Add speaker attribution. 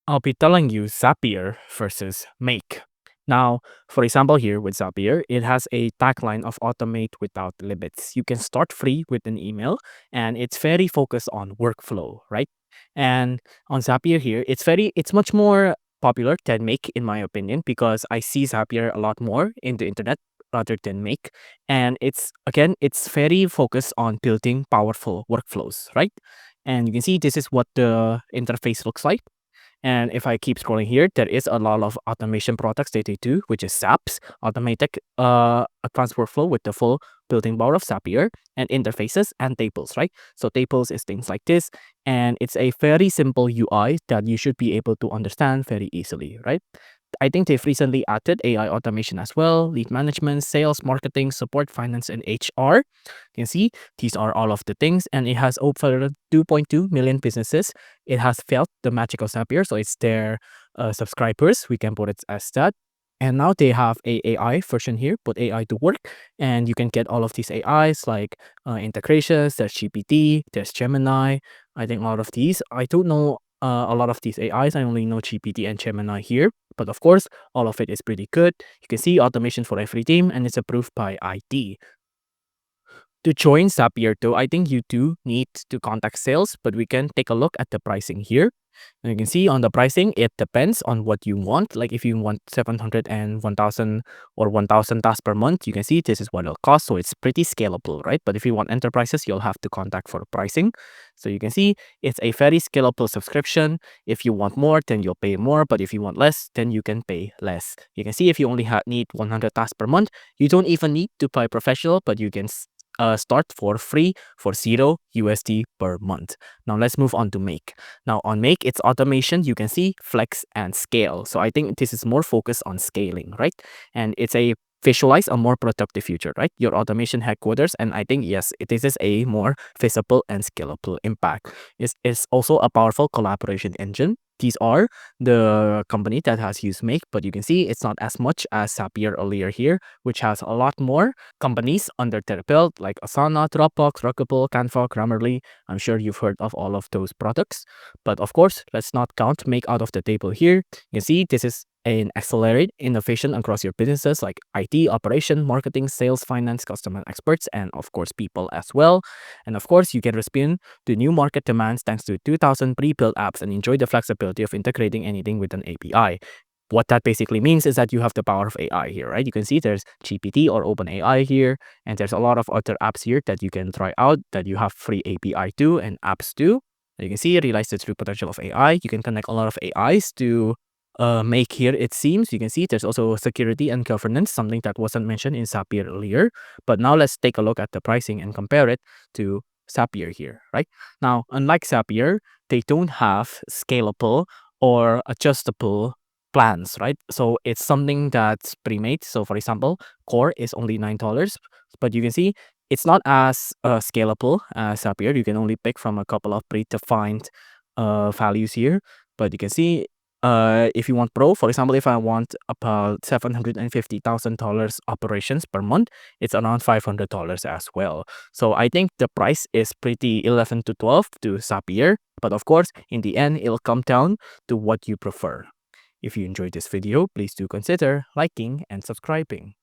Speaker 1: I'll be telling you Zapier versus Make. Now, for example, here with Zapier, it has a tagline of automate without limits. You can start free with an email, and it's very focused on workflow, right? And on Zapier here, it's much more popular than Make, in my opinion, because I see Zapier a lot more in the internet rather than Make. And it's very focused on building powerful workflows, right? And you can see this is what the interface looks like. And if I keep scrolling here, there is a lot of automation products that they do, which is SAPs, automated advanced workflow with the full building power of Zapier, and interfaces and tables, right? So tables is things like this, and it's a very simple UI that you should be able to understand very easily, right? I think they've recently added AI automation as well, lead management, sales, marketing, support, finance, and HR. You can see these are all of the things, and it has over 2.2 million businesses. It has felt the magic of Zapier, so it's their subscribers. We can put it as that. And now they have a AI version here, put AI to work, and you can get all of these AIs like integrations. There's GPT, there's Gemini. I think a lot of these. I don't know a lot of these AIs. I only know GPT and Gemini here. But of course, all of it is pretty good. You can see automation for every team, and it's approved by IT. To join Zapier though, I think you do need to contact sales, but we can take a look at the pricing here. And you can see on the pricing, it depends on what you want. Like if you want 700 and 1000 or 1000 tasks per month, you can see this is what it'll cost. So it's pretty scalable, right? But if you want enterprises, you'll have to contact for pricing. So you can see it's a very scalable subscription. If you want more, then you'll pay more. But if you want less, then you can pay less. You can see if you only need 100 tasks per month, you don't even need to buy professional, but you can start for free for $0 per month. Now let's move on to Make. Now on Make, it's automation. You can see flex and scale. So I think this is more focused on scaling, right? And it's a visualize a more productive future, right? Your automation headquarters. And I think, yes, this is a more visible and scalable impact. It's also a powerful collaboration engine. These are the company that has used Make, but you can see it's not as much as Zapier earlier here, which has a lot more companies under their belt like Asana, Dropbox, Rockable, Canva, Grammarly. I'm sure you've heard of all of those products. But of course, let's not count Make out of the table here. You can see this is an accelerate innovation across your businesses like IT, operation, marketing, sales, finance, customer experts, and of course people as well. And of course, you can respond to new market demands thanks to 2000 pre-built apps and enjoy the flexibility of integrating anything with an API. What that basically means is that you have the power of AI here, right? You can see there's GPT or OpenAI here, and there's a lot of other apps here that you can try out that you have free API to and apps to. You can see, realize the true potential of AI. You can connect a lot of AIs to Make here, it seems. You can see there's also security and governance, something that wasn't mentioned in Zapier earlier. But now let's take a look at the pricing and compare it to Zapier here, right? Now, unlike Zapier, they don't have scalable or adjustable plans, right? So it's something that's pre-made. So for example, core is only $9, but you can see it's not as scalable as Zapier. You can only pick from a couple of predefined values here, but you can see if you want pro, for example, if I want about $750,000 operations per month, it's around $500 as well. So I think the price is pretty 11 to 12 to Zapier, but of course, in the end, it'll come down to what you prefer. If you enjoyed this video, please do consider liking and subscribing.